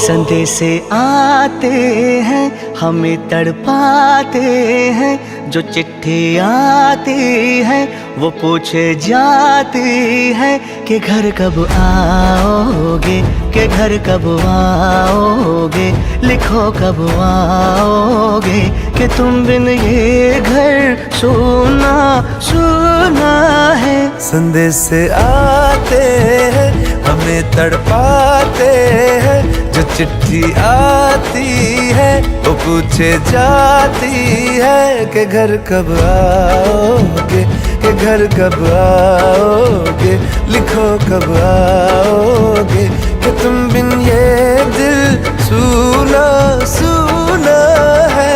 संदेशे आते हैं हमें तड़पाते हैं, जो चिट्ठी आती है वो पूछे जाती है कि घर कब आओगे, कि घर कब आओगे, लिखो कब आओगे, कि तुम बिन ये घर सूना सूना है। संदेशे आते हैं हमें तड़पाते हैं, जो चिट्ठी आती है वो पूछे जाती है कि घर कब आओगे, कि घर कब आओगे, लिखो कब आओगे, कि तुम बिन ये दिल सूना सूना है।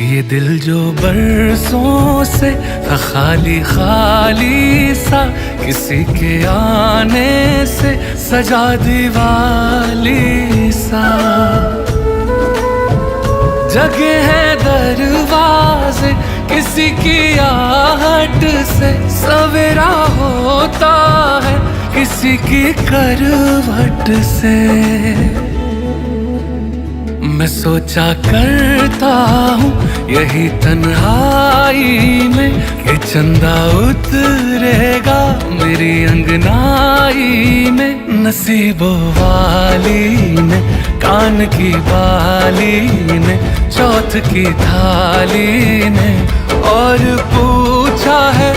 ये दिल जो बरसों से था खाली खाली सा, किसी के आने से सजा दीवाली सा, जगे हैं दरवाजे किसी की आहट से, सवेरा होता है किसी की करवट से। मैं सोचा करता हूँ यही तन्हाई में कि चंदा उतरेगा मेरी अंगनाई में। नसीबों वाली ने कान की बाली ने चौथ की थाली ने और पूछा है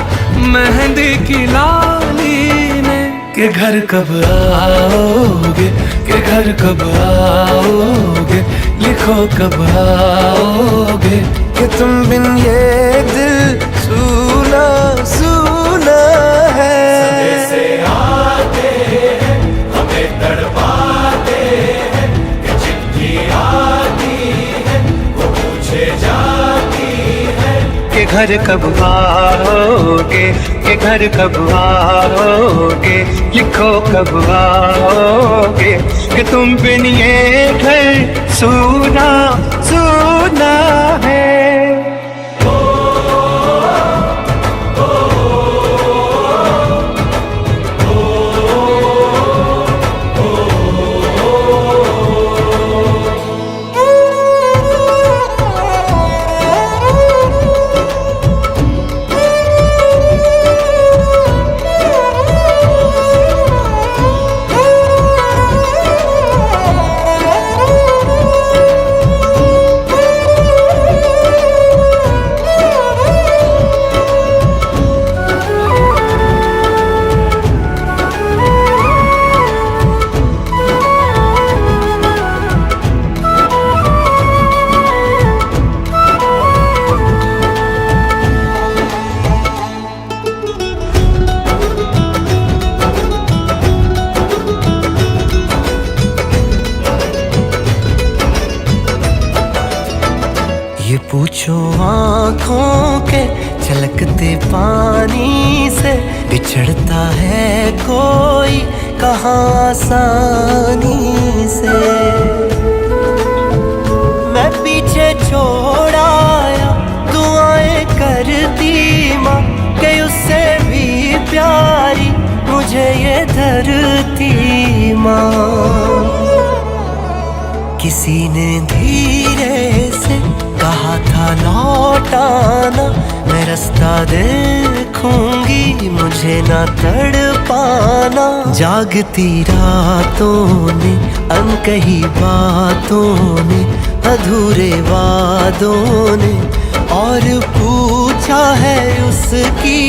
मेहंदी की लाली ने कि घर कब आओगे, कि घर कब आओगे, लिखो कब आओगे, कि तुम बिन ये दिल सूना सूना है। संदेशे आते हैं हमें तड़पाते हैं, कि चिट्ठी आती है वो पूछे जाती है कि घर कब आओगे, कि घर कब आओगे, लिखो कब आओगे, कि तुम बिन ये घर सूना सूना है। ये पूछो आँखों के छलकते पानी से, बिछड़ता है कोई कहाँ आसानी से। मैं पीछे छोड़ आया दुआएं करती माँ, कि उससे भी प्यारी मुझे ये धरती माँ। किसी ने धीरे से कहा था लौट आना, मैं रास्ता देखूंगी मुझे ना तड़पाना। जागती रातों ने अनकही बातों ने अधूरे वादों ने और पूछा है उसकी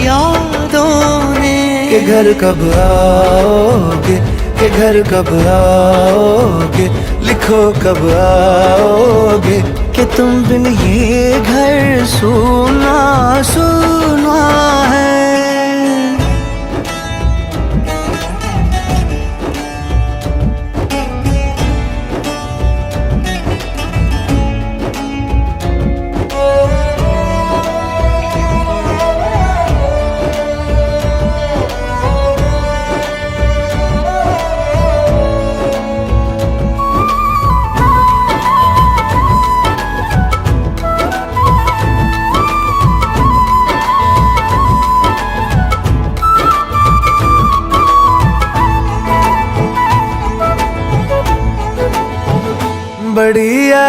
यादों ने कि घर कब आओगे, कि घर कब आओगे, लिखो कब आओगे, कि तुम बिन ये घर सूना सूना है।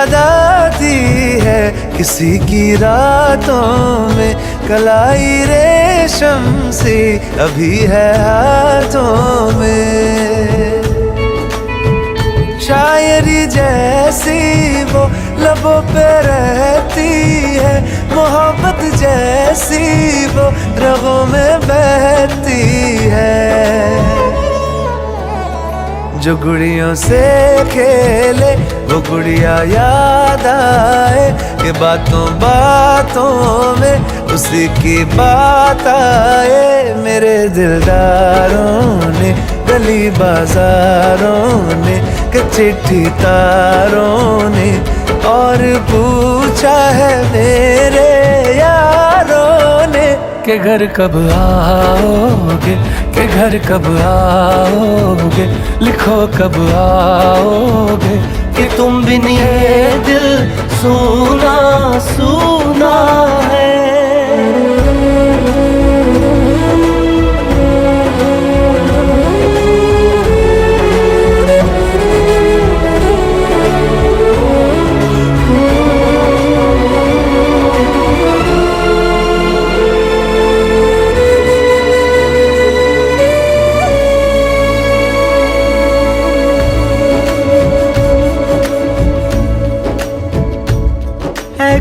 याद आती है किसी की रातों में, कलाई रेशम सी अभी है हाथों में। शायरी जैसी वो लबों पे रहती है, मोहब्बत जैसी वो रगों में बहती है। जो गुड़ियों से खेले वो गुड़िया याद आए, कि बातों बातों में उसी की बात आए। मेरे दिलदारों ने गली बाजारों ने कि चिट्ठी तारों ने और पूछा है मेरे यारों ने कि घर कब आओगे, कि घर कब आओगे, लिखो कब आओगे। कि तुम बिन ये दिल सूना सूना है।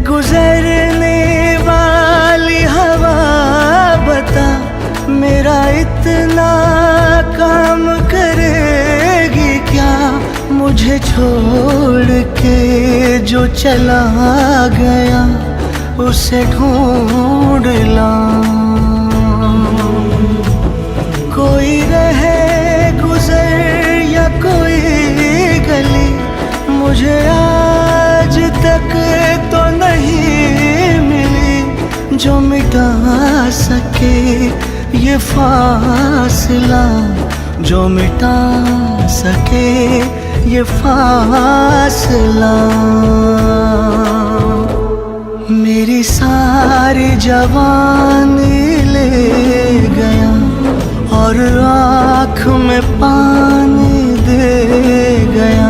गुजरने वाली हवा बता, मेरा इतना काम करेगी क्या? मुझे छोड़ के जो चला गया उसे ढूंढ लाऊं। कोई रहे गुजर या कोई गली, मुझे आज तक तो नहीं मिली जो मिटा सके ये फासला, जो मिटा सके ये फासला। मेरी सारी जवानी ले गया और आँख में पानी दे गया,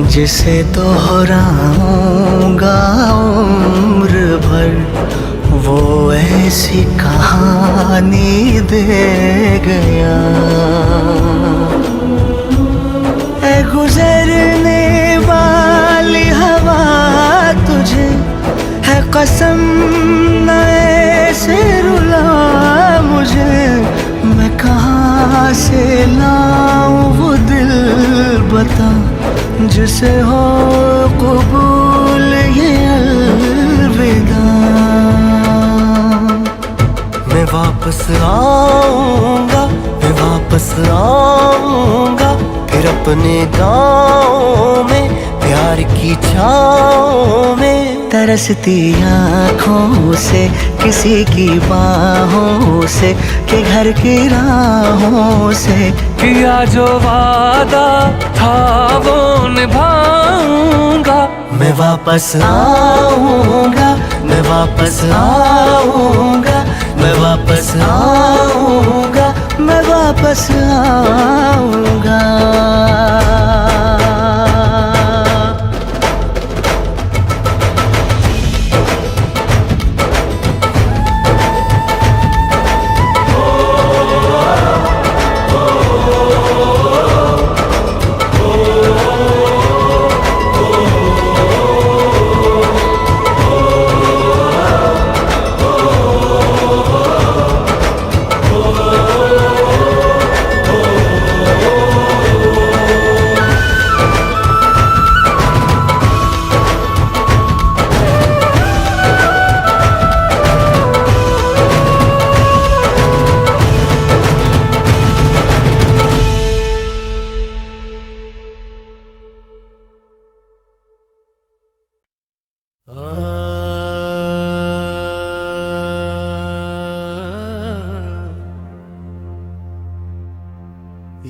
जिसे दोहराऊंगा उम्र भर वो ऐसी कहानी दे गया। ऐ गुजरने वाली हवा तुझे है कसम न ऐसे रुला मुझे, मैं कहाँ से लाऊं वो दिल बता, जिसे हो कबूल ये अलविदा। मैं वापस आऊंगा, मैं वापस आऊंगा, फिर अपने गाँव में प्यार की छाँव में। तरसती आँखों से किसी की बाहों से, कि घर की राहों से किया जो वादा था वो निभाऊंगा। मैं वापस आऊंगा, मैं वापस आऊंगा, मैं वापस आऊंगा, मैं वापस आऊंगा।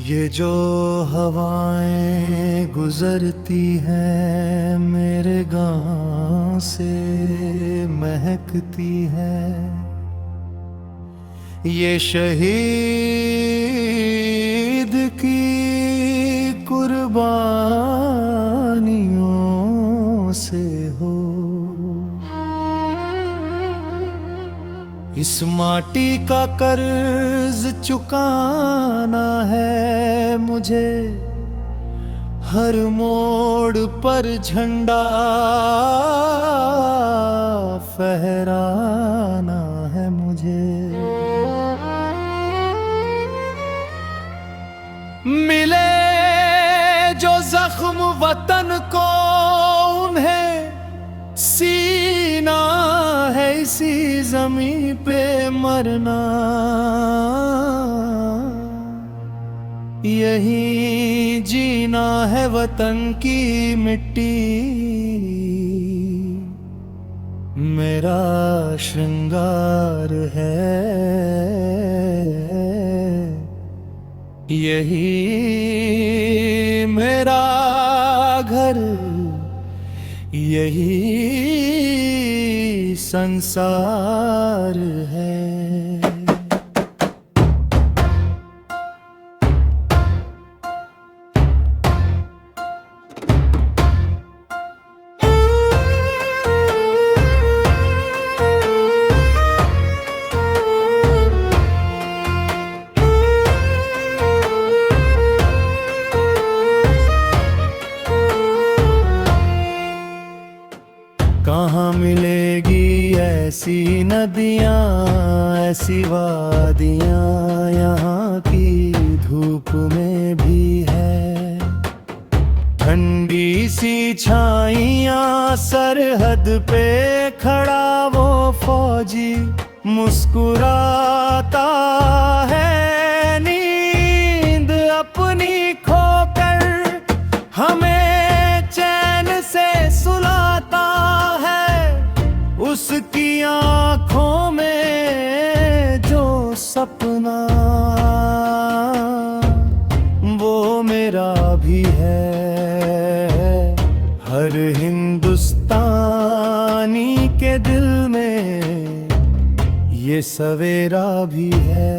ये जो हवाएं गुजरती हैं मेरे गाँव से महकती हैं, ये शहीद की कुर्बानियों से हो। इस माटी का कर्ज चुकाना है मुझे, हर मोड़ पर झंडा फहराना है मुझे। मिले जो जख्म वतन को उन्हें सीना है इसी जमीन पे मरना। यही जीना है वतन की मिट्टी, मेरा श्रृंगार है। यही मेरा घर, यही संसार है। कहाँ मिलेगी ऐसी नदियाँ, ऐसी वादियाँ, यहाँ की धूप में भी है। ठंडी सी छाइयाँ, सरहद पे खड़ा वो फौजी मुस्कुराता है। नींद अपनी खोकर हमें चैन से सुलाता है। उसकी आँखों में जो सपना वो मेरा भी है। हर हिंदुस्तानी के दिल में ये सवेरा भी है।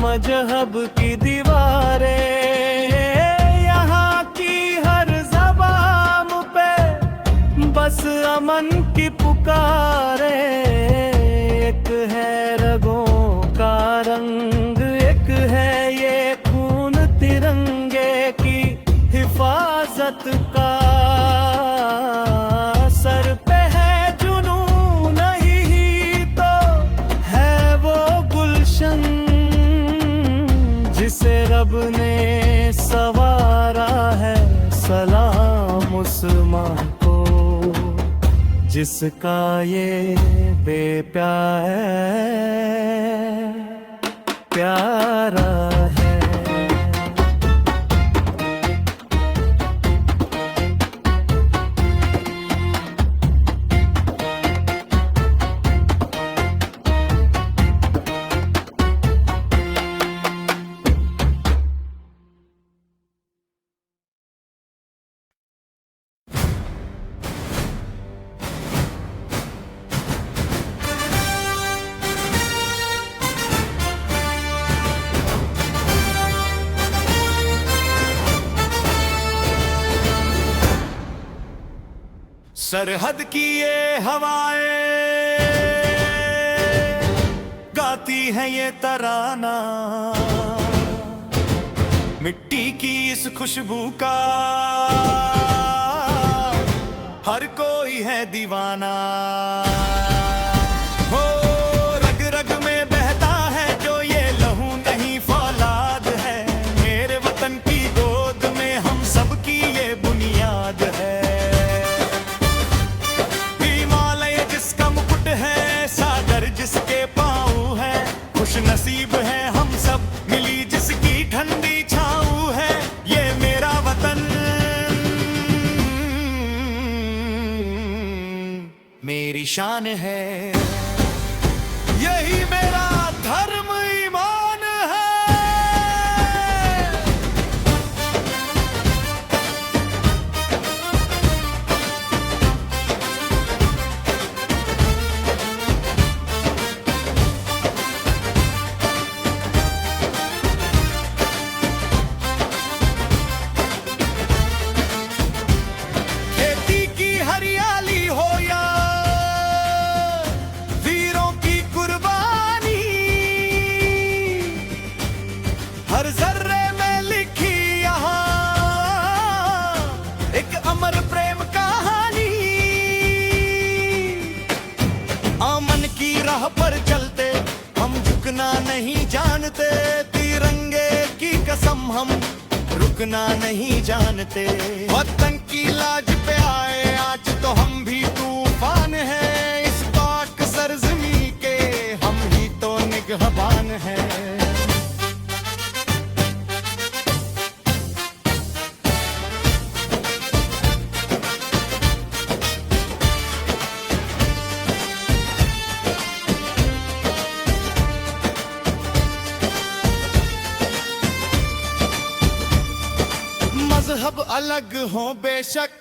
मजहब की दीवारें, यहाँ की हर ज़बान पे बस अमन की पुकारे। एक है रगों का रंग, एक है ये खून तिरंगे की हिफाजत का। सर पे है जुनून, नहीं तो है वो गुलशन जिसे रब ने सवारा है। सलाम उस माँ को जिसका ये बेप्यार प्यारा है। सरहद की ये हवाएं गाती हैं ये तराना, मिट्टी की इस खुशबू का हर कोई है दीवाना। हो रग रग में बहता है जो ये लहू नहीं फौलाद है। मेरे वतन की गोद में हम सबकी ये मेरी शान है। यही मेरा धर्म ईमान है। खेती की हरियाली हो या वीरों की कुर्बानी, हर जर्रे में लिखी यहाँ एक अमर प्रेम कहानी। आमन की राह पर चलते हम झुकना नहीं जानते, तिरंगे की कसम हम रुकना नहीं जानते। वतन की लाज पे आए आज तो हम भी तूफान हैं, इस पाक सरजमी के हम ही तो निगहबान हैं। मजहब अलग हो बेशक,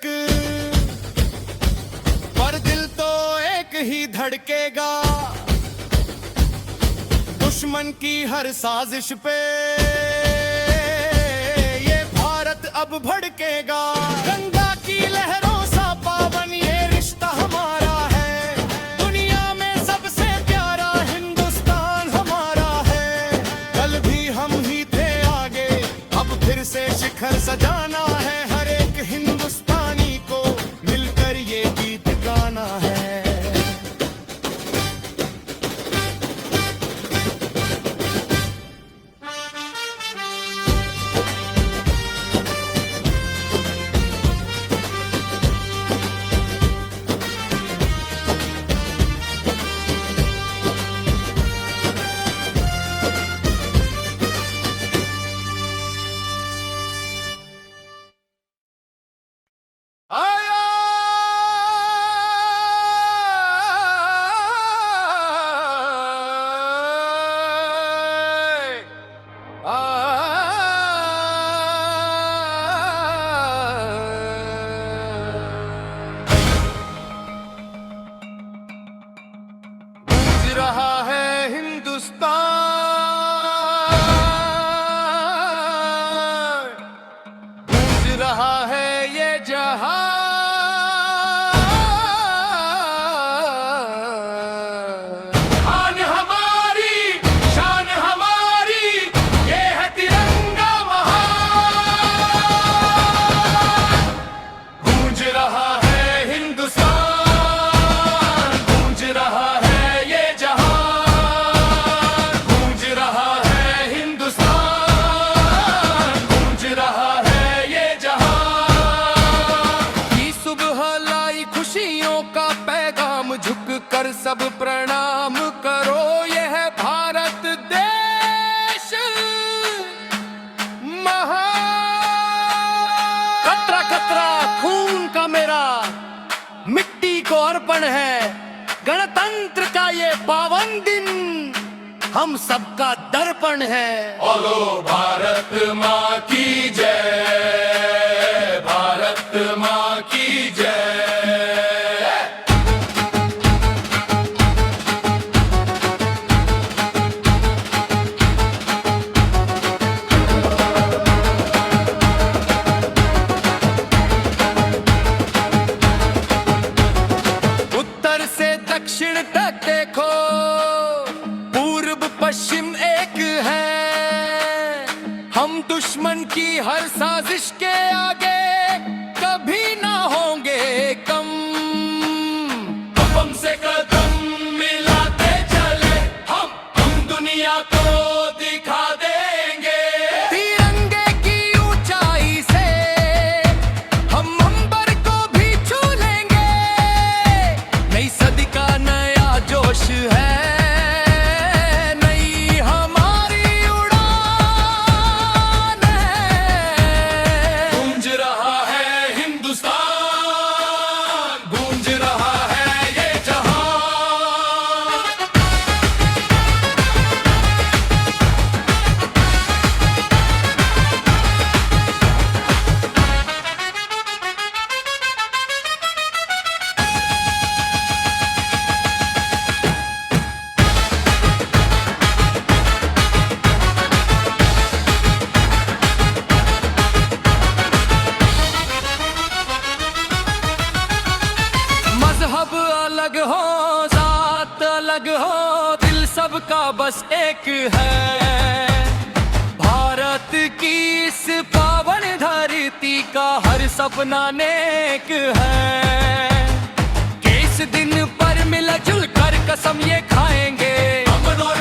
पर दिल तो एक ही धड़केगा। दुश्मन की हर साजिश पे ये भारत अब भड़केगा। गंगा की लहरों सा पावन ये रिश्ता हमारा है, दुनिया में सबसे प्यारा हिंदुस्तान हमारा है। कल भी हम ही थे आगे, अब फिर से शिखर सजाना है। हर एक हिंदुस्तानी को मिलकर ये गीत गाना है। रहा है हिंदुस्तान, गूंज रहा है ये जहां। शान हमारी, शान हमारी, ये है तिरंगा महान। गूंज रहा है हिंदुस्तान, गूंज रहा है कर सब प्रणाम करो। यह भारत देश महान। कतरा कतरा खून का मेरा मिट्टी को अर्पण है। गणतंत्र का ये पावन दिन हम सबका दर्पण है। बोलो भारत माँ की जय, भारत माँ की जय। दक्षिण तक देखो, पूर्व पश्चिम एक है। हम दुश्मन की हर साजिश के आगे कभी ना होंगे कम। कदम से कदम मिलाते चले हम दुनिया को दिखा देंगे। तिरंगे की ऊंचाई से हम अंबर को भी छू लेंगे। नई सदी का नया जोश है, नई हमारी उड़ान है। गूंज अलग हो, जात अलग हो, दिल सबका बस एक है। भारत की इस पावन धरती का हर सपना नेक है कि इस दिन पर मिलजुल कर कसम ये खाएंगे, अमन और